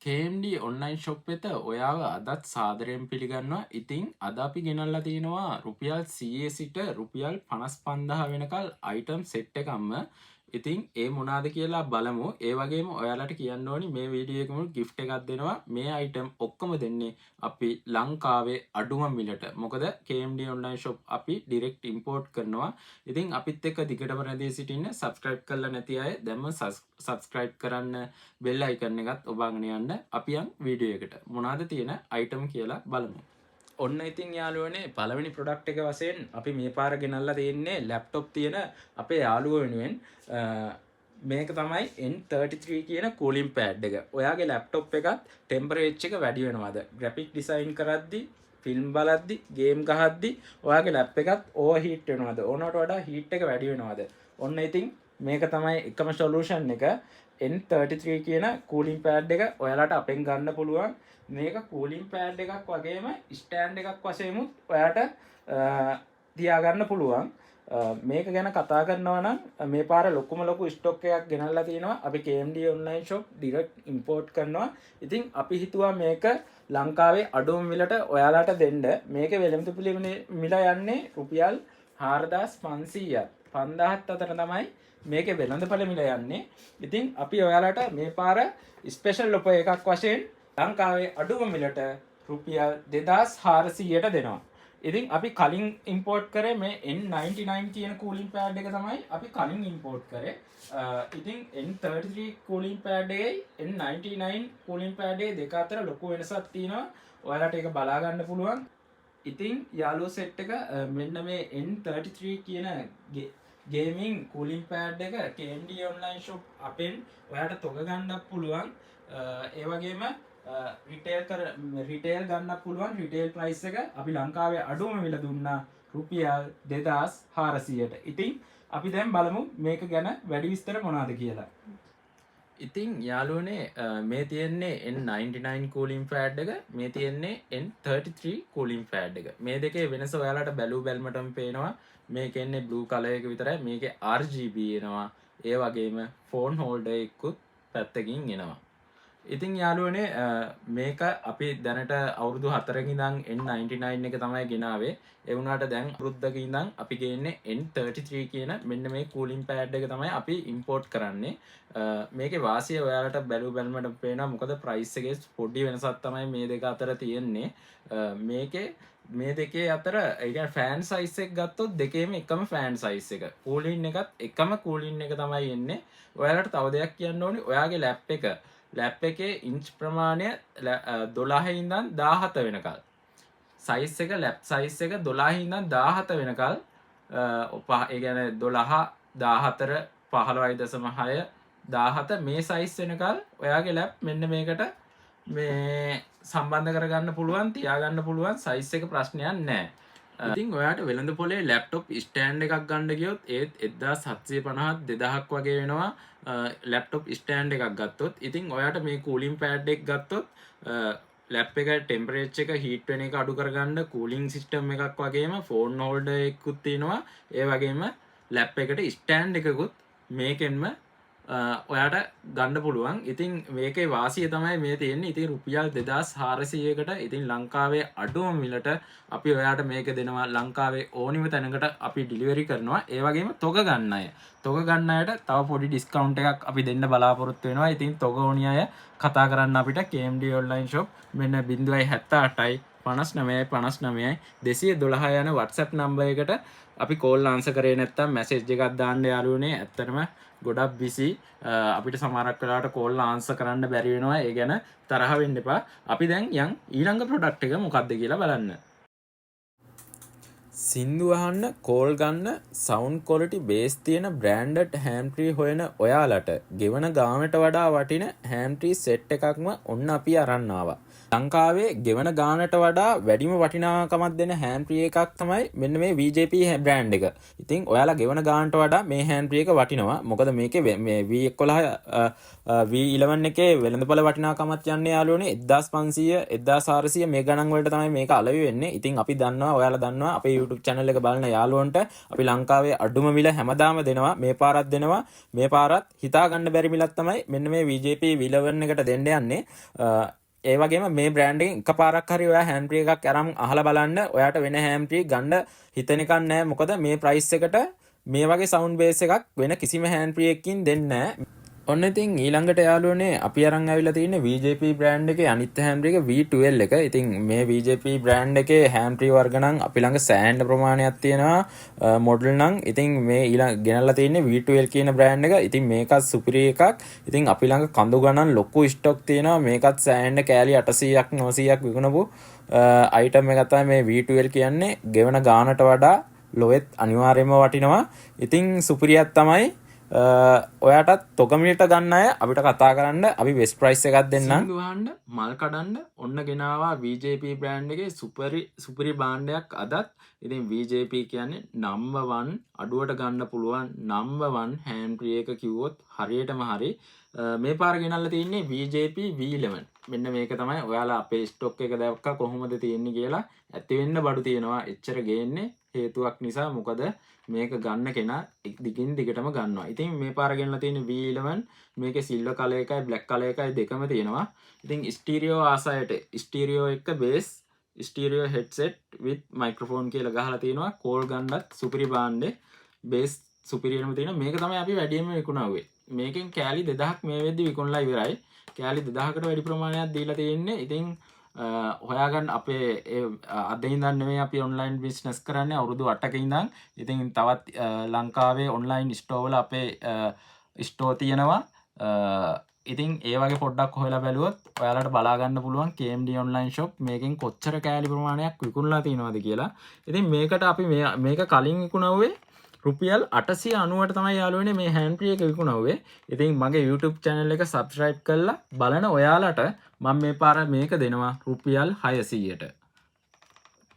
KMD online shop වෙත ඔයාව අදත් සාදරයෙන් පිළිගන්නවා. ඉතින් අද අපි ගෙනල්ලා තියෙනවා රුපියල් 100 සිට රුපියල් 55,000 වෙනකල් අයිටම් සෙට් එකක්ම. ඉතින් ඒ මොනවාද කියලා බලමු. ඒ වගේම ඔයාලට කියන්න ඕනි මේ වීඩියෝ එකම gift එකක් දෙනවා. මේ අයිටම් ඔක්කොම දෙන්නේ අපි ලංකාවේ අඩුම මිලට. මොකද KMD ඔන්ලයින් ශොප් අපි ඩිරෙක්ට් ඉම්පෝර්ට් කරනවා. ඉතින් අපිත් එක්ක දිගටම රැඳී සිටින්න subscribe කරලා නැති අය දැන්ම subscribe කරන්න bell icon එකත් ඔබාගෙන යන්න. අපි යන් වීඩියෝ එකට. මොනවාද තියෙන අයිටම් කියලා බලමු. ඔන්න ඉතින් යාළුවනේ පළවෙනි ප්‍රොඩක්ට් එක වශයෙන් අපි මේ පාර ගෙනල්ලා තියෙන්නේ ලැප්ටොප් තියෙන අපේ යාළුවෝ වෙනුවෙන් මේක තමයි N33 කියන කූලින් පෑඩ් එක. ඔයාගේ ලැප්ටොප් එකත් ටෙම්පරේචර් එක වැඩි වෙනවද? ග්‍රැෆික් ඩිසයින් කරද්දි, ෆිල්ම් බලද්දි, ගේම් ගහද්දි ඔයාගේ ලැප් එකත් ඕවර් හීට් වෙනවද? ඕනකට වඩා හීට් එක වැඩි වෙනවද? ඔන්න ඉතින් මේක තමයි එකම සොලියුෂන් එක. N33 කියන කූලින් පෑඩ් එක ඔයාලට අපෙන් ගන්න පුළුවන්. මේක කූලින් පෑඩ් එකක් වගේම ස්ටෑන්ඩ් එකක් වශයෙන්මුත් ඔයාට තියාගන්න පුළුවන්. මේක ගැන කතා කරනවා නම් මේ පාර ලොකු ස්ටොක් එකක් ගෙනල්ලා තියෙනවා. අපි KMD online shop direct import කරනවා. ඉතින් අපි හිතුවා මේක ලංකාවේ අඩුම මිලට ඔයාලට දෙන්න. මේකේ වෙළඳපොළ මිල යන්නේ රුපියල් 4,500ක් 5,000ත් අතර තමයි මේකේ වෙළඳපොළ මිල යන්නේ. ඉතින් අපි ඔයාලට මේ පාර ස්පෙෂල් ඔෆර් එකක් වශයෙන් ලංකාවේ අඩුම මිලට රුපියල් 2,400ට දෙනවා. ඉතින් අපි කලින් ඉම්පෝර්ට් කරේ මේ N99 කියන කූලින් පෑඩ් එක තමයි අපි කලින් ඉම්පෝර්ට් කරේ. ඉතින් N33 කූලින් පෑඩ් එකයි N99 කූලින් පෑඩ් එකේ දෙක අතර ලොකු වෙනසක් තියෙනවා. ඔයාලට ඒක බලා ගන්න පුළුවන්. ඉතින් යාළුවෝ සෙට් එක මෙන්න මේ N33 කියන ගේමින් කූලින් පෑඩ් එක KMD online shop අපෙන් ඔයාට තොග ගන්නත් පුළුවන්. ඒ වගේම රිටේල් ගන්න පුළුවන්. රිටේල් ප්‍රයිස් එක අපි ලංකාවේ අඩුම මිල දුන්නා රුපියල් 2,400ට. ඉතින් අපි දැන් බලමු මේක ගැන වැඩි විස්තර මොනවද කියලා. ඉතින් යාළුවනේ මේ තියෙන්නේ N99 කූලින් පෑඩ් එක, මේ තියෙන්නේ N33 කූලින් පෑඩ් එක. මේ දෙකේ වෙනස ඔයාලට බැලු බැලමටම පේනවා. මේකේ ඉන්නේ බ්ලූ කලර් එක විතරයි. මේකේ RGB එනවා. ඒ වගේම ෆෝන් හෝල්ඩර් එකකුත් පැත්තකින් එනවා. ඉතින් යාළුවනේ මේක අපි දැනට අවුරුදු 4කින් ඉඳන් N99 එක තමයි ගෙනාවේ. ඒ වුණාට දැන් අවුරුද්දක ඉඳන් අපි ගේන්නේ N33 කියන මෙන්න මේ කූලින් පෑඩ් එක තමයි අපි ඉම්පෝර්ට් කරන්නේ. මේකේ වාසිය ඔයාලට බැලු බැලමට පේනවා. මොකද ප්‍රයිස් එකේ පොඩි වෙනසක් තමයි මේ දෙක අතර තියෙන්නේ. මේකේ මේ දෙකේ අතර ඒ කියන්නේ ෆෑන් සයිස් එක ගත්තොත් දෙකේම එකම ෆෑන් සයිස් එක. කූලින් එකත් එකම කූලින් එක තමයි එන්නේ. ඔයාලට තව දෙයක් කියන්න ඕනි. ඔයාගේ ලැප් එකේ ඉන්ච් ප්‍රමාණය 12 ඉඳන් 17 වෙනකල්. සයිස් එක ලැප් සයිස් එක 12 ඉඳන් 17 වෙනකල් ඒ කියන්නේ 12 14 15.6 17 මේ සයිස් වෙනකල් ඔයාගේ ලැප් මෙන්න මේකට මේ සම්බන්ධ කරගන්න පුළුවන්, තියාගන්න පුළුවන්. සයිස් එක ප්‍රශ්නයක් නැහැ. ඉතින් ඔයාට වෙළඳපොලේ ලැප්ටොප් ස්ටෑන්ඩ් එකක් ගන්න ගියොත් ඒත් 1750 2000ක් වගේ වෙනවා. ලැප්ටොප් ස්ටෑන්ඩ් එකක් ගත්තොත්. ඉතින් ඔයාට මේ කූලින් පෑඩ් එක ගත්තොත් ලැප් එක ටෙම්පරේචර් එක හීට් වෙන එක අඩු කරගන්න කූලින් සිස්ටම් එකක් වගේම ෆෝන් හෝල්ඩර් එකකුත් තියෙනවා. ඒ වගේම ලැප් එකට ස්ටෑන්ඩ් එකකුත් මේකෙන්ම ඔයාට ගන්න පුළුවන්. ඉතින් මේකේ වාසිය තමයි මේ තියෙන්නේ. ඉතින් රුපියල් 2,400කට ඉතින් ලංකාවේ අඩුම මිලට අපි ඔයාට මේක දෙනවා. ලංකාවේ ඕනිම තැනකට අපි ඩිලිවරි කරනවා. ඒ වගේම තොග ගන්න අය. තොග ගන්න අයට තව පොඩි ඩිස්කවුන්ට් එකක් අපි දෙන්න බලාපොරොත්තු වෙනවා. ඉතින් තොග ඕනි අය කතා කරන්න අපිට KMD online shop මෙන්න 078යි 59යි 59යි 212 යන WhatsApp නම්බර් එකට අපි කෝල් ආන්සර් කරේ නැත්නම් මැසේජ් එකක් දාන්න යාළුවනේ. ඇත්තටම ගොඩක් බිසි. අපිට සමහරක් වෙලාවට කෝල් ආන්සර් කරන්න බැරි වෙනවා. ඒ ගැන තරහ වෙන්න එපා. අපි දැන් යන් ඊළඟ ප්‍රොඩක්ට් එක මොකක්ද කියලා බලන්න. සින්දු අහන්න, කෝල් ගන්න, සවුන්ඩ් ක්වොලිටි බේස් තියෙන බ්‍රෑන්ඩඩ් හෑම්ෆ්‍රී හොයන ඔයාලට ගෙවන ගාමට වඩා වටින හෑම්ෆ්‍රී සෙට් එකක්ම ඔන්න අපි අරන් ආවා. ලංකාවේ ගෙවන ගානට වඩා වැඩිම වටිනාකමක් දෙන හෑන්ඩ් ෆ්‍රී එකක් තමයි මෙන්න මේ VJP බ්‍රෑන්ඩ් එක. ඉතින් ඔයාලා ගෙවන ගානට වඩා මේ හෑන්ඩ් ෆ්‍රී එක වටිනවා. මොකද මේකේ මේ V11 V11 එකේ වෙළඳපොළ වටිනාකමත් යන්නේ යාළුවනේ 1500 1400 මේ ගණන් වලට තමයි මේක අලෙවි වෙන්නේ. ඉතින් අපි දන්නවා ඔයාලා දන්නවා අපේ YouTube channel එක බලන යාළුවන්ට අපි ලංකාවේ අඩුම මිල හැමදාම දෙනවා. මේ පාරත් දෙනවා. මේ පාරත් හිතා ගන්න බැරි මිලක් තමයි මෙන්න මේ VJP V11 එකට දෙන්න යන්නේ. ඒ වගේම මේ බ්‍රෑන්ඩ් එකෙන් එකපාරක් හරි ඔයා හෑන්ඩ් ෆ්‍රී එකක් අරන් අහලා බලන්න. ඔයාට වෙන හෑන්ඩ් ෆ්‍රී ගන්න හිතෙන එකක් නැහැ. මොකද මේ ප්‍රයිස් එකට මේ වගේ සවුන්ඩ් බේස් එකක් වෙන කිසිම හෑන්ඩ් ෆ්‍රී එකකින් දෙන්නේ නැහැ. ඔන්න ඉතින් ඊළඟට යාළුවනේ අපි අරන් ආවිලා තියෙන්නේ VJP බ්‍රෑන්ඩ් එකේ අනිත් හෑන්ඩ් එක V12 එක. ඉතින් මේ VJP බ්‍රෑන්ඩ් එකේ හෑන්ඩ් ෆ්‍රී වර්ග නම් අපි ළඟ සෑහෙන ප්‍රමාණයක් තියෙනවා. මොඩල් නම් ඉතින් මේ ඊළඟ ගෙනල්ලා තියෙන්නේ V12 කියන බ්‍රෑන්ඩ් එක. ඉතින් මේකත් සුපිරි එකක්. ඉතින් අපි ළඟ කඳු ගණන් ලොකු ස්ටොක් තියෙනවා. මේකත් සෑහෙන කෑලි 800ක් 900ක් විකුණපු අයිටම් එකක් තමයි මේ V12 කියන්නේ. ගෙවන ගානට වඩා ලොවෙත් අනිවාර්යයෙන්ම වටිනවා. ඉතින් සුපිරියක් තමයි. ඔයාටත් තොගමිලට ගන්න අය අපිට කතා කරන්න අපි වෙස් ප්‍රයිස් එකක් දෙන්නම්. දුවන්න මල් කඩන්න ඔන්න ගෙනාවා VJP බ්‍රෑන්ඩ් එකේ සුපිරි භාණ්ඩයක් අදත්. ඉතින් VJP කියන්නේ නම්බර් 1 අඩුවට ගන්න පුළුවන් නම්බර් 1 හෑන්ඩ් ෆ්‍රී එක කිව්වොත් හරියටම හරි. මේ පාර ගෙනල්ලා තියෙන්නේ VJP V11. මෙන්න මේක තමයි ඔයාලා අපේ ස්ටොක් එක දැක්ක කොහොමද තියෙන්නේ කියලා ඇති වෙන්න බඩු තියෙනවා. එච්චර ගේන්නේ හේතුවක් නිසා. මොකද මේක ගන්න කෙනා දිගින් දිගටම ගන්නවා. ඉතින් මේ පාර ගෙනලා තියෙන්නේ V11. මේකේ සිල්වර් කලර් එකයි බ්ලැක් කලර් එකයි දෙකම තියෙනවා. ඉතින් ස්ටීරියෝ ආසයට ස්ටීරියෝ එක bass stereo headset with microphone කියලා ගහලා තියෙනවා. කෝල් ගන්නත් සුපිරි බාණ්ඩේ බේස් සුපිරියම තියෙනවා. මේක තමයි අපි වැඩියෙන්ම විකුණුවේ. මේකෙන් කෑලි 2000ක් මේ වෙද්දි විකුණලා ඉවරයි. කෑලි 2000කට වැඩි ප්‍රමාණයක් දීලා තියෙන්නේ. ඉතින් හොයාගන්න අපේ අද ඉඳන් නෙමෙයි අපි ඔන්ලයින් බිස්නස් කරන්නේ අවුරුදු 8ක ඉඳන්. ඉතින් තවත් ලංකාවේ ඔන්ලයින් ස්ටෝර් වල අපේ ස්ටෝර් තියෙනවා. ඉතින් ඒ වගේ පොඩ්ඩක් හොයලා බැලුවොත් ඔයාලට බලා ගන්න පුළුවන් KMD online shop මේකෙන් කොච්චර කෑලි ප්‍රමාණයක් විකුණලා තියෙනවද කියලා. ඉතින් මේකට අපි මේක කලින් විකුණුවේ රුපියල් 890ට තමයි යාළුවනේ මේ හෑන්ඩ් ෆ්‍රී එක විකුණුවේ. ඉතින් මගේ YouTube channel එක subscribe කරලා බලන ඔයාලට මම මේ පාර මේක දෙනවා රුපියල් 600ට.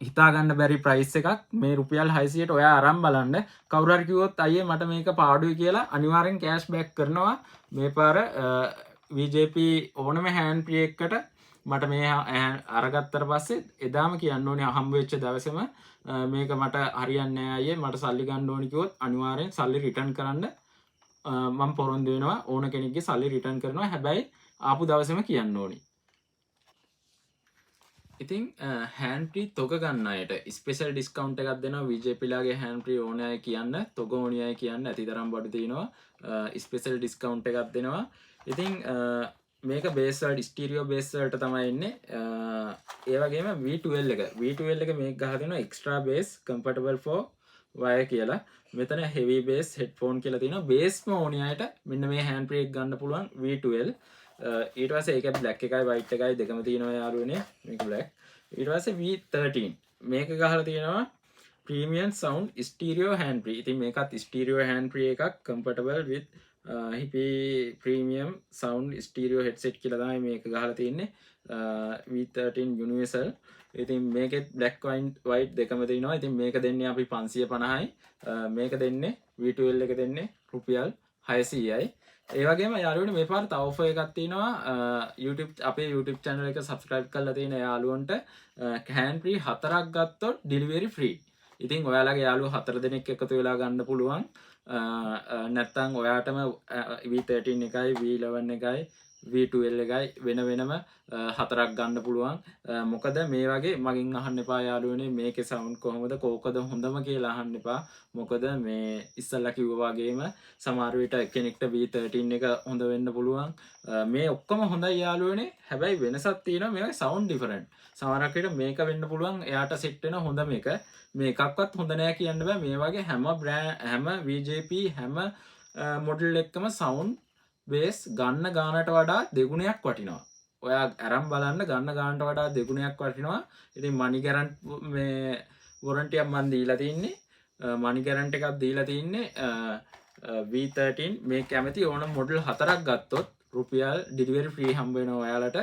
හිතා ගන්න බැරි ප්‍රයිස් එකක් මේ රුපියල් 600ට ඔයා අරන් බලන්න. කවුරු හරි කිව්වොත් අයියේ මට මේක පාඩුයි කියලා අනිවාර්යෙන් කෑෂ් බෑක් කරනවා. මේ පාර VJP ඕනම හෑන්ඩ් ෆ්‍රී එකකට මට මේ අරගත්තට පස්සේ එදාම කියන්න ඕනේ හම්බ වෙච්ච දවසේම මේක මට හරියන්නේ නැහැ අයියේ මට සල්ලි ගන්න ඕනි කිව්වොත් අනිවාර්යෙන් සල්ලි රිටර්න් කරන්න මම පොරොන්දු වෙනවා. ඕන කෙනෙක්ගේ සල්ලි රිටර්න් කරනවා. හැබැයි ආපු දවසේම කියන්න ඕනි. ඉතින් හෑන්ඩ් ෆ්‍රී තොග ගන්න අයට ස්පෙෂල් ඩිස්කවුන්ට් එකක් දෙනවා. VJP ලාගේ හෑන්ඩ් ෆ්‍රී ඕන අය කියන්න තොග ඕනි අය කියන්න ඇතිතරම් බඩු තියෙනවා. ස්පෙෂල් ඩිස්කවුන්ට් එකක් දෙනවා. ඉතින් මේක බේස් වලට ස්ටීරියෝ බේස් වලට තමයි එන්නේ. ඒ වගේම V12 එක V12 එක මේක ගහලා දෙනවා extra bass comfortable for wire කියලා. මෙතන heavy bass headphone කියලා තියෙනවා. බේස්ම ඕනි අයට මෙන්න මේ හෑන්ඩ් ෆ්‍රී එක ගන්න පුළුවන් V12. ඊට පස්සේ ඒක බ්ලැක් එකයි වයිට් එකයි දෙකම තියෙනවා යාළුවනේ. මේක බ්ලැක්. ඊට පස්සේ V13 මේක ගහලා තියෙනවා premium sound stereo hand free. ඉතින් මේකත් ස්ටීරියෝ හෑන්ඩ් ෆ්‍රී එකක් comfortable with hippie premium sound stereo headset කියලා තමයි මේක ගහලා තියෙන්නේ. V13 universal. ඉතින් මේකෙත් බ්ලැක් වයිට් දෙකම තියෙනවා. ඉතින් මේක දෙන්නේ අපි 550යි. මේක දෙන්නේ V12 එක දෙන්නේ රුපියල් 600යි. ඒ වගේම යාළුවනේ මේ පාර තව ඔෆර් එකක් තියෙනවා. අපේ YouTube channel එක subscribe කරලා තියෙන යාළුවන්ට hand free 4ක් ගත්තොත් delivery free. ඉතින් ඔයාලගේ යාළුවෝ 4 දෙනෙක් එකතු වෙලා ගන්න පුළුවන්. නැත්තම් ඔයාටම V13 එකයි V11 එකයි V12 එකයි වෙන වෙනම 4ක් ගන්න පුළුවන්. මොකද මේ වගේ මගෙන් අහන්න එපා යාළුවනේ මේකේ සවුන්ඩ් කොහොමද කෝකද හොඳම කියලා අහන්න එපා. මොකද මේ ඉස්සල්ලා කිව්වා වගේම සමහර විට කෙනෙක්ට V13 එක හොඳ වෙන්න පුළුවන්. මේ ඔක්කොම හොඳයි යාළුවනේ. හැබැයි වෙනසක් තියෙනවා. මේකේ සවුන්ඩ් ඩිෆරන්ට්. සමහරක් විට මේක වෙන්න පුළුවන් එයාට සෙට් වෙන හොඳ මේක. මේකක්වත් හොඳ නෑ කියන්න බෑ. මේ වගේ හැම VJP හැම මොඩල් එකකම සවුන්ඩ් බේස් ගන්න ගානට වඩා දෙගුණයක් වටිනවා. ඔයා අරන් බලන්න ගන්න ගානට වඩා දෙගුණයක් වටිනවා. ඉතින් මනි ගැරන්ට් මේ වොරන්ටි එකක් මම දීලා තින්නේ. මනි ගැරන්ට් එකක් දීලා තින්නේ V13 මේ කැමති ඕන මොඩල් 4ක් ගත්තොත් රුපියල් ඩෙලිවරි ෆ්‍රී හම්බ වෙනවා ඔයාලට.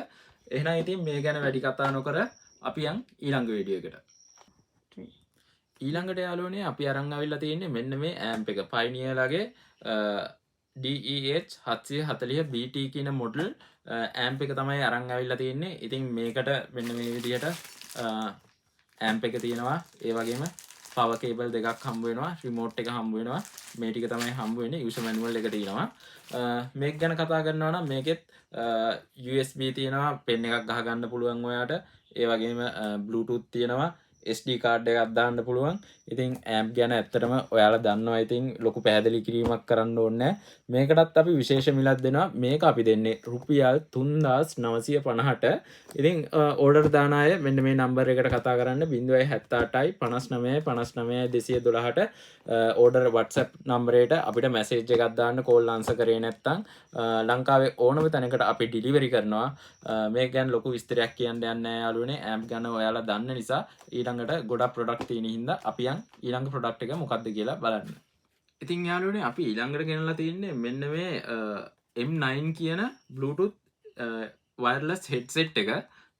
එහෙනම් ඉතින් මේ ගැන වැඩි කතා නොකර අපි යන් ඊළඟ වීඩියෝ එකට. ඊළඟට යාළුවනේ අපි අරන් ආවිල්ලා තියෙන්නේ මෙන්න මේ ඇම්ප් එක. පයිනියර්ලාගේ DEH 740 BT කියන මොඩල් ඇම්ප් එක තමයි අරන් ආවිල්ලා තියෙන්නේ. ඉතින් මේකට මෙන්න මේ විදිහට ඇම්ප් එක තියෙනවා. ඒ වගේම පවර් කේබල් දෙකක් හම්බ වෙනවා. රිමෝට් එක හම්බ වෙනවා. මේ ටික තමයි හම්බ වෙන්නේ. යූසර් මැනුවල් එක තියෙනවා. මේක ගැන කතා කරනවා නම් මේකෙත් USB තියෙනවා. පෙන් එකක් ගහ ගන්න පුළුවන් ඔයාට. ඒ වගේම Bluetooth තියෙනවා. SD කාඩ් එකක් දාන්න පුළුවන්. ඉතින් ඇම්ප් ගැන ඇත්තටම ඔයාලා දන්නවා. ඉතින් ලොකු පැහැදිලි කිරීමක් කරන්න ඕනේ නැහැ. මේකටත් අපි විශේෂ මිලක් දෙනවා. මේක අපි දෙන්නේ රුපියල් 3950ට. ඉතින් ඕඩර් දාන අය මෙන්න මේ නම්බර් එකට කතා කරන්න 078යි 59 59 212ට ඕඩර් WhatsApp නම්බරයට අපිට මැසේජ් එකක් දාන්න. කෝල් ආන්සර් කරේ නැත්නම් ලංකාවේ ඕනම තැනකට අපි ඩිලිවරි කරනවා. මේක ගැන ලොකු විස්තරයක් කියන්න යන්නේ නැහැ යාළුවනේ. ඇම්ප් ගැන ඔයාලා දන්න නිසා ඊළඟට ගොඩක් ප්‍රොඩක්ට් තියෙන හින්දා අපි යන් ඊළඟ ප්‍රොඩක්ට් එක මොකක්ද කියලා බලන්න. ඉතින් යාළුවනේ අපි ඊළඟට ගෙනලා තියන්නේ මෙන්න මේ M9 කියන Bluetooth wireless headset එක.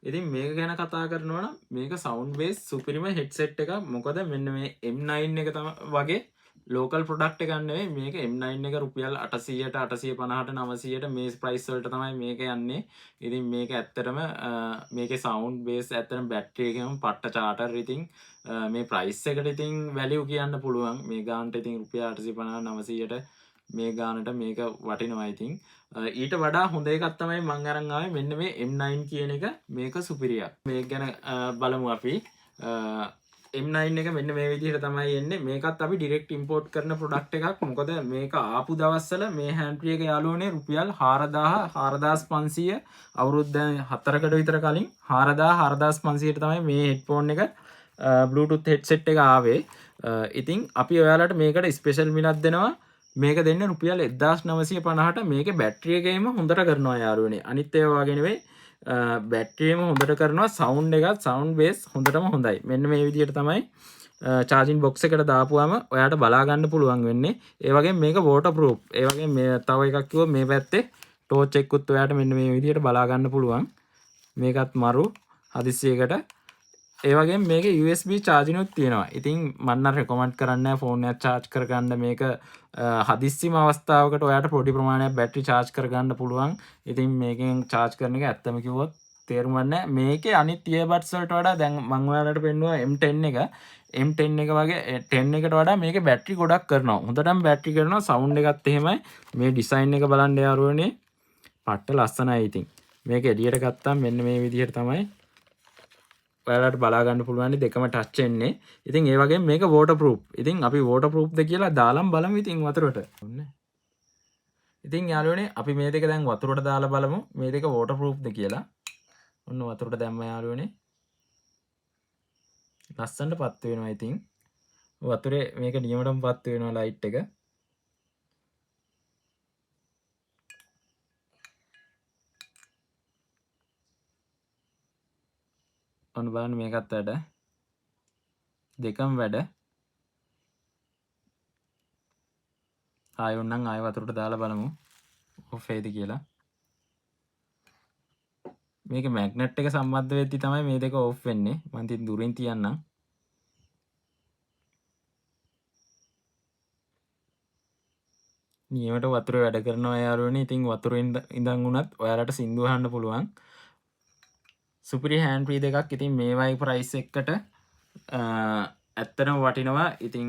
ඉතින් මේක ගැන කතා කරනවා නම් මේක sound base සුපිරිම headset එකක්. මොකද මෙන්න මේ M9 එක තමයි වගේ ලෝකල් ප්‍රොඩක්ට් එකක් නෙවෙයි. මේක M9 එක රුපියල් 800ට 850ට 900ට මේ ප්‍රයිස් වලට තමයි මේක යන්නේ. ඉතින් මේක ඇත්තටම මේකේ sound base ඇත්තටම බැටරි එකම පට්ට charger. ඉතින් මේ ප්‍රයිස් එකට ඉතින් වැලියු කියන්න පුළුවන්. මේ ගානට ඉතින් රුපියල් 850 900ට මේ ගානට මේක වටිනවා. ඉතින් ඊට වඩා හොඳ එකක් තමයි මං අරන් ආවේ මෙන්න මේ M9 කියන එක. මේක සුපිරියක්. මේක ගැන බලමු අපි. M9 එක මෙන්න මේ විදිහට තමයි එන්නේ. මේකත් අපි ඩිරෙක්ට් ඉම්පෝර්ට් කරන ප්‍රොඩක්ට් එකක්. මොකද මේක ආපු දවස්වල මේ හෑන්ඩ් ෆ්‍රී එක යාළුවනේ රුපියල් 4000 4500 අවුරුද්ද 4කට විතර කලින් 4000 4500ට තමයි මේ හෙඩ්ෆෝන් එක Bluetooth headset එක ආවේ. ඉතින් අපි ඔයාලට මේකට ස්පෙෂල් මිලක් දෙනවා. මේක දෙන්නේ රුපියල් 1950ට. මේකේ බැටරි එකේම හොඳට කරනවා යාළුවනේ. අනිත් ඒවා වගේ නෙවෙයි. බැටරියම හොඳට කරනවා. සවුන්ඩ් එකත් සවුන්ඩ් බේස් හොඳටම හොඳයි. මෙන්න මේ විදිහට තමයි charging box එකට දාපුවාම ඔයාට බලා ගන්න පුළුවන් වෙන්නේ. ඒ වගේම මේක waterproof. ඒ වගේම මේ තව එකක් කිව්වොත් මේ පැත්තේ torch එකකුත් ඔයාට මෙන්න මේ විදිහට බලා ගන්න පුළුවන්. මේකත් මරු හදිස්සියකට. ඒ වගේම මේකේ USB charging උත් තියෙනවා. ඉතින් මම නම් රෙකමන්ඩ් කරන්නේ ෆෝන් එක charge කරගන්න. මේක හදිස්සියම අවස්ථාවකට ඔයාට පොඩි ප්‍රමාණයක් බැටරි charge කරගන්න පුළුවන්. ඉතින් මේකෙන් charge කරන එක ඇත්තම කිව්වොත් තේරුම් ගන්න. මේකේ අනිත් earbuds වලට වඩා දැන් මම ඔයාලට පෙන්නුවා M10 එක. M10 එක වගේ 10 එකට වඩා මේකේ බැටරි ගොඩක් කරනවා. හොඳටම බැටරි කරනවා. සවුන්ඩ් එකත් එහෙමයි. මේ ඩිසයින් එක බලන්න යාළුවනේ. පට්ට ලස්සනයි. ඉතින් මේක එළියට ගත්තාම මෙන්න මේ විදිහට තමයි ඔයාලට බලා ගන්න පුළුවන්. දෙකම ටච් වෙන්නේ. ඉතින් ඒ වගේම මේක waterproof. ඉතින් අපි waterproof ද කියලා දාලම් බලමු ඉතින් වතුරට. ඉතින් යාළුවනේ අපි මේ දෙක දැන් වතුරට දාලා බලමු. මේ දෙක waterproof ද කියලා. ඔන්න වතුරට දැම්ම යාළුවනේ. ලස්සනට පත් වෙනවා. ඉතින් වතුරේ මේක නියමටම පත් වෙනවා ලයිට් එක. ඔන්න බලන්න මේකත් වැඩ. දෙකම වැඩ. ආයෙ උන්නම් ආයෙ වතුරට දාලා බලමු. ඔෆ් වේද කියලා. මේක මැග්නට් එක සම්බන්ධ වෙද්දි තමයි මේ දෙක ඔෆ් වෙන්නේ. මම ඉතින් දුරින් තියන්නම්. නියමට වතුර වැඩ කරනවා යාළුවනේ. ඉතින් වතුරෙන් ඉඳන් උනත් ඔයාලට සින්දු අහන්න පුළුවන්. සුපිරි හෑන්ඩ් ෆ්‍රී දෙකක්. ඉතින් මේ වගේ ප්‍රයිස් එකකට ඇත්තටම වටිනවා. ඉතින්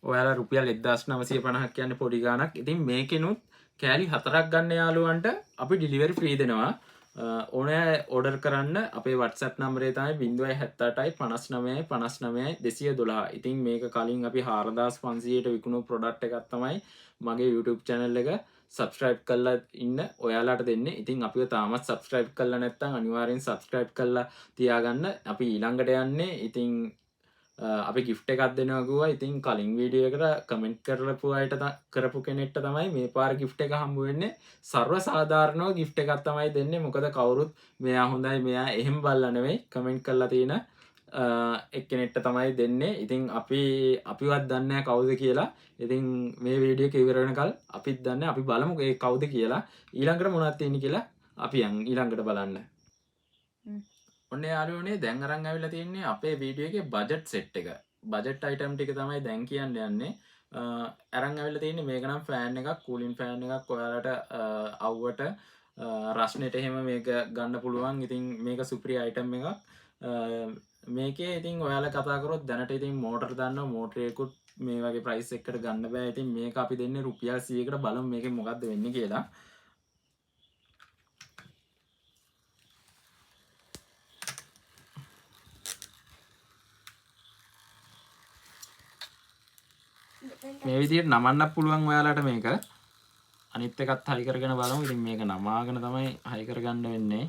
ඔයාලා රුපියල් 1950ක් කියන්නේ පොඩි ගාණක්. ඉතින් මේකෙනුත් කෑලි 4ක් ගන්න යාළුවන්ට අපි ඩිලිවරි ෆ්‍රී දෙනවා. ඕනෑ ඕඩර් කරන්න අපේ WhatsApp නම්බරේ තමයි 078යි 59 59 212. ඉතින් මේක කලින් අපි 4500ට විකුණු ප්‍රොඩක්ට් එකක් තමයි මගේ YouTube channel එක subscribe කරලා ඉන්න ඔයාලට දෙන්නේ. ඉතින් අපිව තාමත් subscribe කරලා නැත්නම් අනිවාර්යෙන් subscribe කරලා තියාගන්න. අපි ඊළඟට යන්නේ. ඉතින් අපි gift එකක් දෙනවා කිව්වා. ඉතින් කලින් වීඩියෝ එකට කමෙන්ට් කරපු අයට කරපු කෙනෙක්ට තමයි මේ පාර gift එක හම්බ වෙන්නේ. සර්ව සාධාරණව gift එකක් තමයි දෙන්නේ. මොකද කවුරුත් මෙයා හොඳයි මෙයා එහෙම බලලා නෙවෙයි කමෙන්ට් කරලා තියෙන එක්කෙනෙක්ට තමයි දෙන්නේ. ඉතින් අපිවත් දන්නේ නැහැ කවුද කියලා. ඉතින් මේ වීඩියෝ එක ඉවර වෙනකල් අපිත් දන්නේ අපි බලමු ඒ කවුද කියලා. ඊළඟට මොනවද තියෙන්නේ කියලා අපි ඊළඟට බලන්න. ඔන්න යාළුවනේ දැන් අරන් ඇවිල්ලා තියෙන්නේ අපේ වීඩියෝ එකේ බජට් සෙට් එක. බජට් අයිටම් ටික තමයි දැන් කියන්න යන්නේ. අරන් ඇවිල්ලා තියෙන්නේ මේක නම් ෆෑන් එකක්, කූලින් ෆෑන් එකක් ඔයාලට අවුවට රස්නෙට එහෙම මේක ගන්න පුළුවන්. ඉතින් මේක සුපිරි අයිටම් එකක්. මේකේ ඉතින් ඔයාලා කතා කරොත් දැනට ඉතින් මෝටර් දාන්න මෝටරේකුත් මේ වගේ ප්‍රයිස් එකකට ගන්න බෑ. ඉතින් මේක අපි දෙන්නේ රුපියල් 100කට බලමු මේකේ මොකද්ද වෙන්නේ කියලා. මේ විදිහට නමන්නත් පුළුවන් ඔයාලට මේක. අනිත් එකත් හයි කරගෙන බලමු. ඉතින් මේක නමාගෙන තමයි හයි කරගන්න වෙන්නේ.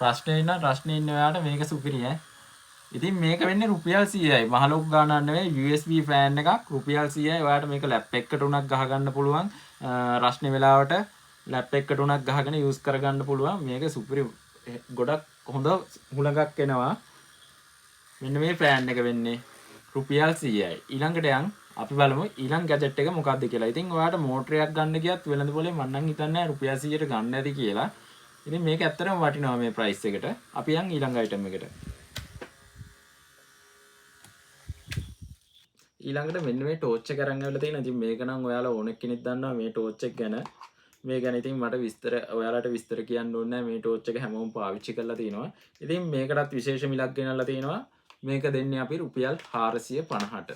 රස්නේ ඉන්න ඔයාලට මේක සුපිරි ඈ. ඉතින් මේක වෙන්නේ රුපියල් 100යි. මහ ලොකු ගාණක් නෙවෙයි USB ෆෑන් එකක් රුපියල් 100යි. ඔයාලට මේක ලැප් එකකට උනක් ගහ ගන්න පුළුවන්. රස්නේ වෙලාවට ලැප් එකකට උනක් ගහගෙන යූස් කරගන්න පුළුවන්. මේක සුපිරි ගොඩක් හොඳ හුලඟක් එනවා. මෙන්න මේ ෆෑන් එක වෙන්නේ රුපියල් 100යි. ඊළඟට යන් අපි බලමු ඊළඟ ගැජට් එක මොකක්ද කියලා. ඉතින් ඔයාලට මෝටරයක් ගන්න ගියත් වෙළඳ පොලේ මම නම් හිතන්නේ රුපියල් 100ට ගන්න ඇති කියලා. ඉතින් මේක ඇත්තටම වටිනවා මේ ප්‍රයිස් එකට. අපි යන් ඊළඟ අයිටම් එකට. ඊළඟට මෙන්න මේ ටෝච් එක අරන් ආවලා තියෙනවා. ඉතින් මේක නම් ඔයාලා ඕනෙක් කෙනෙක් දන්නවා මේ ටෝච් එක ගැන. මේ ගැන ඉතින් මට ඔයාලට විස්තර කියන්න ඕනේ නැහැ. මේ ටෝච් එක හැමෝම පාවිච්චි කරලා තිනවා. ඉතින් මේකටත් විශේෂ මිලක් ගෙනල්ලා තිනවා. මේක දෙන්නේ අපි රුපියල් 450ට.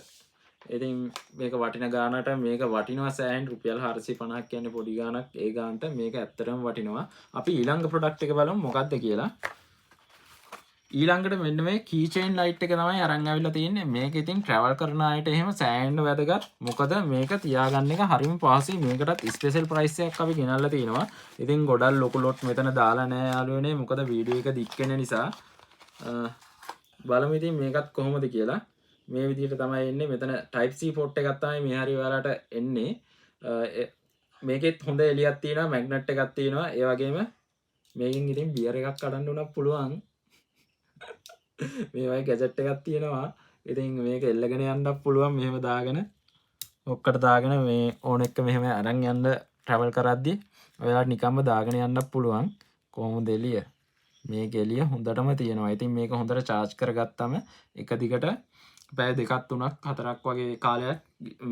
ඉතින් මේක වටින ගානට මේක වටිනවා සෑහෙන රුපියල් 450ක් කියන්නේ පොඩි ගානක්. ඒ ගානට මේක ඇත්තටම වටිනවා. අපි ඊළඟ ප්‍රොඩක්ට් එක බලමු මොකක්ද කියලා. ඊළඟට මෙන්න මේ කී චේන් ලයිට් එක තමයි අරන් ආවිල්ලා තියෙන්නේ. මේක ඉතින් ට්‍රැවල් කරන අයට එහෙම සෑහෙන වැදගත්. මොකද මේක තියාගන්න එක හරිම පහසුයි. මේකටත් ස්පෙෂල් ප්‍රයිස් එකක් අපි ගෙනල්ලා තිනවා. ඉතින් ගොඩක් ලොකු ලොට් මෙතන දාලා නැහැ යාළුවනේ. මොකද වීඩියෝ එක දික් වෙන නිසා. බලමු ඉතින් මේකත් කොහොමද කියලා. මේ විදිහට තමයි එන්නේ. මෙතන type C port එකක් තමයි මේ හරිය ඔයාලට එන්නේ. මේකෙත් හොඳ එළියක් තියෙනවා, මැග්නට් එකක් තියෙනවා. ඒ වගේම මේකෙන් ඉතින් බියර් එකක් කඩන්න උනත් පුළුවන්. මේ වගේ ගැජට් එකක් තියෙනවා. ඉතින් මේක එල්ලගෙන යන්නත් පුළුවන් මෙහෙම දාගෙන. ඔක්කට දාගෙන මේ ඕන එක මෙහෙම අරන් යන්න ට්‍රැවල් කරද්දී ඔයාලට නිකම්ම දාගෙන යන්නත් පුළුවන්. කොහොමද එළිය? මේක එළිය හොඳටම තියෙනවා. ඉතින් මේක හොඳට charge කරගත්තම එක දිගට පැය 2ක් 3ක් 4ක් වගේ කාලයක්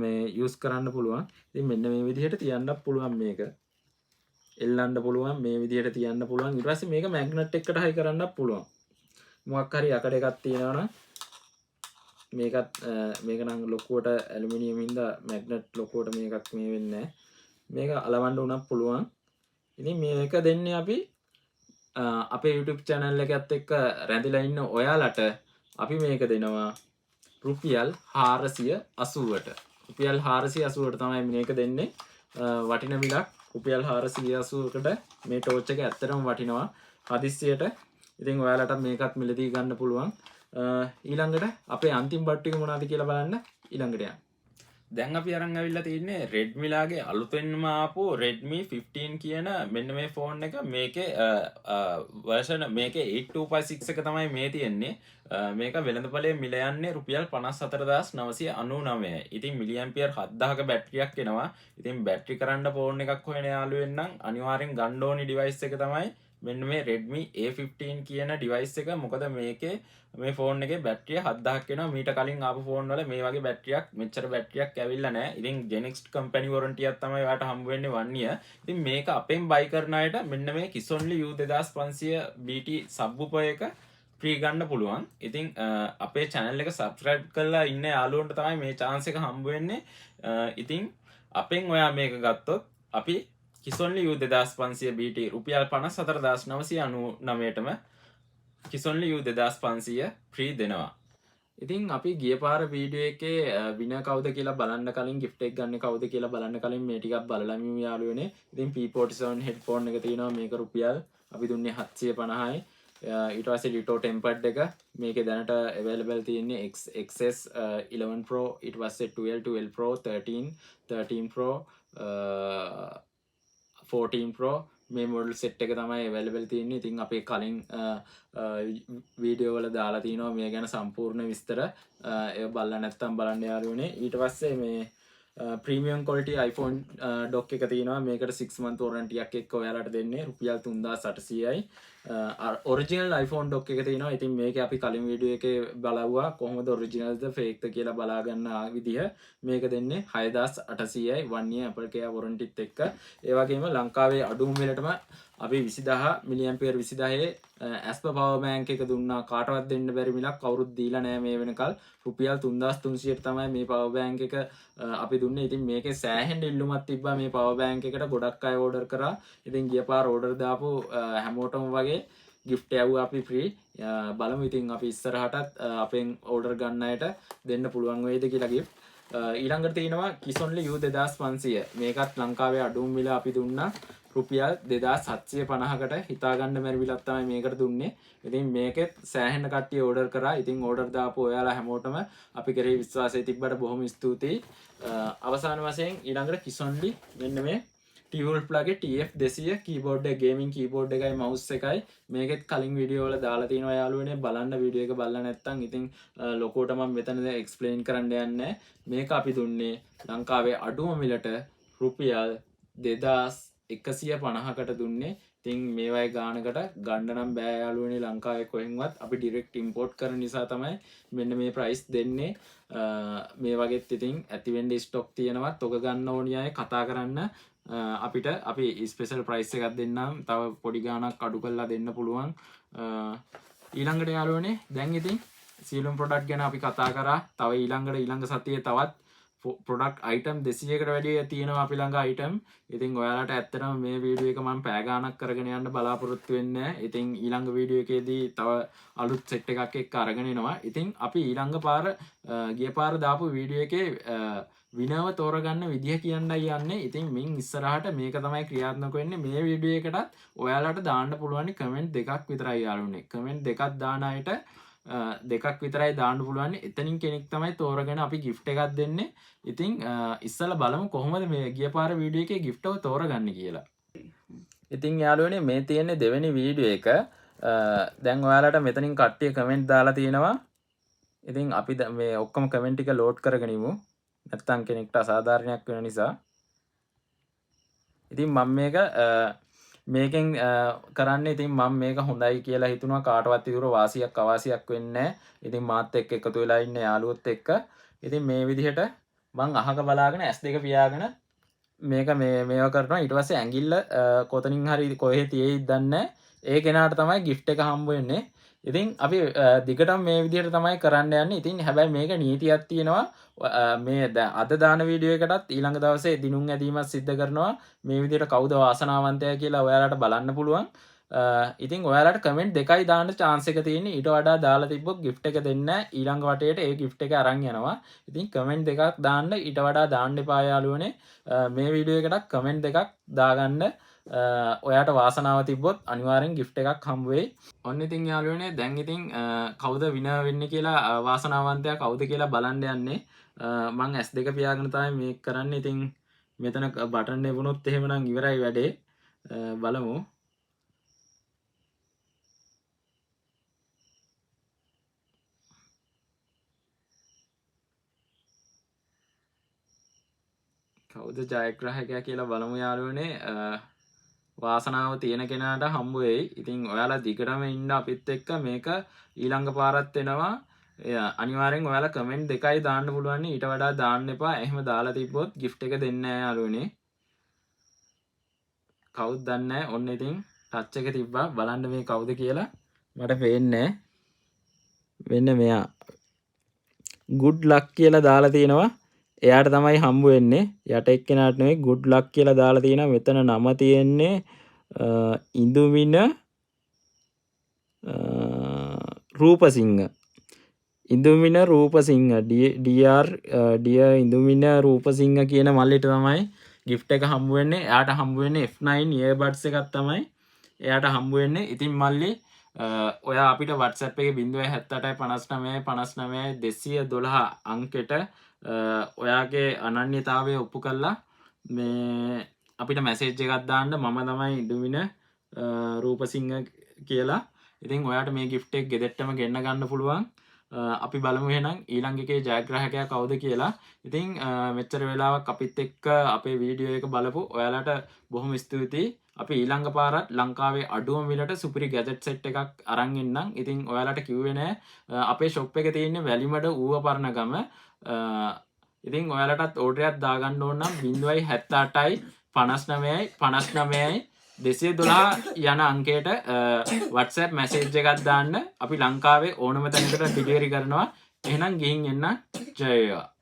මේ use කරන්න පුළුවන්. ඉතින් මෙන්න මේ විදිහට තියන්නත් පුළුවන් මේක. එල්ලන්න පුළුවන් මේ විදිහට තියන්න පුළුවන්. ඊට පස්සේ මේක මැග්නට් එකකට හයි කරන්නත් පුළුවන්. මොකක් හරි යකඩ එකක් තියෙනවා නම් මේක නම් ලොකුවට ඇලුමිනියම් හින්දා මැග්නට් ලොකුවට මේකක් මේ වෙන්නේ නැහැ. මේක අලවන්න උනත් පුළුවන්. ඉතින් මේක දෙන්නේ අපි අපේ YouTube channel එකත් එක්ක රැඳිලා ඉන්න ඔයාලට අපි මේක දෙනවා රුපියල් 480ට. රුපියල් 480ට තමයි මේක දෙන්නේ. වටින මිලක් රුපියල් 480කට මේ ටෝච් එක ඇත්තටම වටිනවා. හදිස්සියට ඉතින් ඔයාලට මේකත් මිලදී ගන්න පුළුවන්. ඊළඟට අපේ අන්තිම බට් එක මොනවද කියලා බලන්න ඊළඟට යන්න. දැන් අපි අරන් ඇවිල්ලා තින්නේ Redmi ලාගේ අලුතෙන්ම ආපු Redmi 15 කියන මෙන්න මේ ෆෝන් එක. මේකේ version මේකේ 8256 එක තමයි මේ තියෙන්නේ. මේක වෙළඳපොලේ මිල යන්නේ රුපියල් 54999යි. ඉතින් මිලි ඇම්පියර් 7000ක බැටරියක් එනවා. ඉතින් බැටරි කරන්න ෆෝන් එකක් හොයන යාළුවෙන් නම් අනිවාර්යෙන් ගන්න ඕනි ඩිවයිස් එක තමයි මෙන්න මේ Redmi A15 කියන ඩිවයිස් එක. මොකද මේකේ මේ ෆෝන් එකේ බැටරිය 7000ක් එනවා. මීට කලින් ආපු ෆෝන් වල මේ වගේ බැටරියක් මෙච්චර බැටරියක් ඇවිල්ලා නැහැ. ඉතින් Genex කම්පැනි වොරන්ටි එකක් තමයි ඔයාලට හම්බ වෙන්නේ 1 year. ඉතින් මේක අපෙන් බයි කරන අයට මෙන්න මේ Kisonly U2500 BT subwoofer එක ෆ්‍රී ගන්න පුළුවන්. ඉතින් අපේ channel එක subscribe කරලා ඉන්න යාළුවන්ට තමයි මේ chance එක හම්බ වෙන්නේ. ඉතින් අපෙන් ඔයා මේක ගත්තොත් අපි Kisonly U2500 BT රුපියල් 54999ටම Kisonly U2500 ෆ්‍රී දෙනවා. ඉතින් අපි ගිය පාර වීඩියෝ එකේ විනර් කවුද කියලා බලන්න කලින් gift එක ගන්න කවුද කියලා බලන්න කලින් මේ ටිකක් බලලා මිමු යාළුවනේ. ඉතින් P47 headphone එක තියෙනවා. මේක රුපියල් අපි දුන්නේ 750යි. ඊට පස්සේ Lito tempered එක මේකේ දැනට available තියෙන්නේ XS 11 Pro, ඊට පස්සේ 12 Pro, 13 Pro, 14 Pro මේ මොඩල් සෙට් එක තමයි available තියෙන්නේ. ඉතින් අපේ කලින් වීඩියෝ වල දාලා තිනවා මේ ගැන සම්පූර්ණ විස්තර. ඒක බලලා නැත්නම් බලන්න යාළුවනේ. ඊට පස්සේ මේ ප්‍රීමියම් කොලිටි iPhone ඩොක් එක තියෙනවා මේකට 6 month warranty එකක් එක්ක ඔයාලට දෙන්නේ රුපියල් 3800යි ඔරිජිනල් iPhone ඩොක් එක තියෙනවා ඉතින් මේක අපි කලින් වීඩියෝ එකේ බලවුවා කොහොමද ඔරිජිනල්ද ෆේක්ද කියලා බලා ගන්න විදිහ මේක දෙන්නේ 6800යි 1 year Apple Care warranty එක්ක ඒ වගේම ලංකාවේ අඩුම මිලටම අපි 20000 මිලියම්පියර් 20000 ඇස්ප පවර් බෑන්ක් එක දුන්නා කාටවත් දෙන්න බැරි මිලක් කවුරුත් දීලා නැහැ මේ වෙනකල් රුපියල් 3300ට තමයි මේ පවර් බෑන්ක් එක අපි දුන්නේ ඉතින් මේකේ සෑහෙන ඉල්ලුමක් තිබ්බා මේ පවර් බෑන්ක් එකට ගොඩක් අය ඕඩර් කරා ඉතින් ගිය පාර ඕඩර් දාපු හැමෝටම වගේ gift ඇව්වා අපි free බලමු ඉතින් අපි ඉස්සරහටත් අපෙන් ඕඩර් ගන්න අයට දෙන්න පුළුවන් වෙයිද කියලා gift ඊළඟට තියෙනවා Kisonly U2500 මේකත් ලංකාවේ අඩුම මිල අපි දුන්නා රුපියල් 2750කට හිතාගන්න බැරි විලක් තමයි මේකට දුන්නේ. ඉතින් මේකෙත් සෑහෙන කට්ටිය ඕඩර් කරා. ඉතින් ඕඩර් දාපු ඔයාලා හැමෝටම අපි කෙරෙහි විශ්වාසය තිබ්බට බොහොම ස්තුතියි. අවසාන වශයෙන් ඊළඟට Kisonly මෙන්න මේ T-Wolf ලගේ TF200 කීබෝඩ් එක ගේමින් කීබෝඩ් එකයි මවුස් එකයි මේකෙත් කලින් වීඩියෝ වල දාලා තියෙනවා යාළුවනේ බලන්න වීඩියෝ එක බලලා නැත්නම් ඉතින් ලොකෝට මම මෙතන එක්ස්ප්ලেইন කරන්න යන්නේ මේක අපි දුන්නේ ලංකාවේ අඩුම මිලට රුපියල් 2150කට දුන්නේ ඉතින් මේ වගේ ගානකට ගන්න නම් බෑ යාළුවනේ ලංකාවේ කොහෙන්වත් අපි ඩිරෙක්ට් ඉම්පෝට් කරන නිසා තමයි මෙන්න මේ ප්‍රයිස් දෙන්නේ මේ වගේත් ඉතින් ඇති වෙන්නේ ස්ටොක් තියෙනවා තොග ගන්න ඕනි අය කතා කරන්න අපිට අපි ස්පෙෂල් ප්‍රයිස් එකක් දෙන්නම් තව පොඩි ගාණක් අඩු කරලා දෙන්න පුළුවන් ඊළඟට යාළුවනේ දැන් ඉතින් සියලුම ප්‍රොඩක්ට් ගැන අපි කතා කරා තව ඊළඟ සතියේ තවත් ප්‍රොඩක්ට් අයිටම් 200කට වැඩි තියෙනවා අපි ළඟ අයිටම්. ඉතින් ඔයාලට ඇත්තටම මේ වීඩියෝ එක මම පැය ගාණක් කරගෙන යන්න බලාපොරොත්තු වෙන්නේ. ඉතින් ඊළඟ වීඩියෝ එකේදී තව අලුත් සෙට් එකක් එක්ක අරගෙන එනවා. ඉතින් අපි ඊළඟ පාර ගිය පාර දාපු වීඩියෝ එකේ විනව තෝරගන්න විදිහ කියන්නයි යන්නේ. ඉතින් මින් ඉස්සරහට මේක තමයි ක්‍රියාත්මක වෙන්නේ. මේ වීඩියෝ එකටත් ඔයාලට දාන්න පුළුවන් කමෙන්ට් දෙකක් විතරයි යාළුවනේ. කමෙන්ට් දෙකක් දාන අයට දෙකක් විතරයි දාන්න පුළුවන්. එතනින් කෙනෙක් තමයි තෝරගෙන අපි gift එකක් දෙන්නේ. ඉතින් ඉස්සලා බලමු කොහොමද මේ ගිය පාර වීඩියෝ එකේ gift එක තෝරගන්නේ කියලා. ඉතින් යාළුවනේ මේ තියෙන්නේ දෙවෙනි වීඩියෝ එක. දැන් ඔයාලට මෙතනින් කට්ටිය කමෙන්ට් දාලා තියෙනවා. ඉතින් අපි මේ ඔක්කොම කමෙන්ට් ටික ලෝඩ් කරගෙන ඉමු. නැත්තම් කෙනෙක්ට අසාධාරණයක් වෙන නිසා. ඉතින් මම මේකෙන් කරන්න ඉතින් මම මේක හොඳයි කියලා හිතුණා කාටවත් ඉතුරු වාසියක් අවාසියක් වෙන්නේ නැහැ. ඉතින් මාත් එක්ක එකතු වෙලා ඉන්න යාළුවොත් එක්ක ඉතින් මේ විදිහට මං අහක බලාගෙන S2 පියාගෙන මේක මේව කරනවා ඊට පස්සේ ඇඟිල්ල කොතනින් හරි කොහෙ තියෙයිද දන්නේ ඒ කෙනාට තමයි gift එක හම්බ වෙන්නේ. ඉතින් අපි දිගටම මේ විදිහට තමයි කරන්න යන්නේ. ඉතින් හැබැයි මේක නීතියක් තියෙනවා. මේ අද දාන වීඩියෝ එකටත් ඊළඟ දවසේ දිනුම් ඇදීමක් සිද්ධ කරනවා. මේ විදිහට කවුද වාසනාවන්තයා කියලා ඔයාලට බලන්න පුළුවන්. ඉතින් ඔයාලට කමෙන්ට් දෙකයි දාන්න chance එක තියෙන්නේ. ඊට වඩා දාලා තිබ්බොත් gift එක දෙන්න ඊළඟ වටේට ඒ gift එක අරන් යනවා. ඉතින් කමෙන්ට් දෙකක් දාන්න ඊට වඩා දාන්න එපා යාළුවනේ. මේ වීඩියෝ එකට කමෙන්ට් දෙකක් දාගන්න ඔයාට වාසනාව තිබ්බොත් අනිවාර්යෙන් gift එකක් හම්බ වෙයි. ඔන්න ඉතින් යාළුවනේ දැන් ඉතින් කවුද විනර් වෙන්නේ කියලා වාසනාවන්තයා කවුද කියලා බලන්න යන්නේ. මං S2 පියාගෙන තමයි මේක කරන්නේ. ඉතින් මෙතන බටන් එවුනොත් එහෙමනම් ඉවරයි වැඩේ. බලමු. කවුද ජයග්‍රාහකයා කියලා බලමු යාළුවනේ. වාසනාව තියෙන කෙනාට හම්බ වෙයි. ඉතින් ඔයාලා දිගටම ඉන්න අපිත් එක්ක මේක ඊළඟ පාරත් එනවා. අනිවාර්යෙන් ඔයාලා කමෙන්ට් දෙකයි දාන්න පුළුවන්. ඊට වඩා දාන්න එපා. එහෙම දාලා තිබ්බොත් gift එක දෙන්නේ නැහැ යාළුවනේ. කවුද දන්නේ නැහැ. ඔන්න ඉතින් ටච් එක තිබ්බා. බලන්න මේ කවුද කියලා. මට පේන්නේ වෙන්න මෙයා. good luck කියලා දාලා තිනවා. එයාට තමයි හම්බ වෙන්නේ. යට එක්කෙනාට නෙවෙයි good luck කියලා දාලා තිනවා. මෙතන නම තියෙන්නේ ඉඳුමින රූපසිංහ. ඉඳුමින රූපසිංහ ඩියර් ඉඳුමින රූපසිංහ කියන මල්ලිට තමයි gift එක හම්බ වෙන්නේ. එයාට හම්බ වෙන්නේ F9 earbuds එකක් තමයි එයාට හම්බ වෙන්නේ. ඉතින් මල්ලි ඔයා අපිට WhatsApp එකේ 078 59 59 212 අංකෙට ඔයාගේ අනන්‍යතාවය ඔප්පු කරලා මේ අපිට මැසේජ් එකක් දාන්න. මම තමයි ඉඳුමින රූපසිංහ කියලා. ඉතින් ඔයාට මේ gift එක ගෙදරටම ගෙන්න ගන්න පුළුවන්. අපි බලමු එහෙනම් ඊළඟ එකේ ජයග්‍රාහකයා කවුද කියලා. ඉතින් මෙච්චර වෙලාවක් අපිත් එක්ක අපේ වීඩියෝ එක බලපු ඔයාලට බොහොම ස්තුතියි. අපි ඊළඟ පාරත් ලංකාවේ අඩුම මිලට සුපිරි ගැජට් සෙට් එකක් අරන් එන්නම්. ඉතින් ඔයාලට කිව්වේ නෑ අපේ ෂොප් එක තියෙන්නේ වැලිමඩ ඌව පරණගම. ඉතින් ඔයාලටත් ඕඩරයක් දාගන්න ඕන නම් 078යි 59යි 59යි 212 යන අංකයට WhatsApp මැසේජ් එකක් දාන්න. අපි ලංකාවේ ඕනම තැනකට ඩිලිවරි කරනවා. එහෙනම් ගිහින් එන්න. ජය වේවා.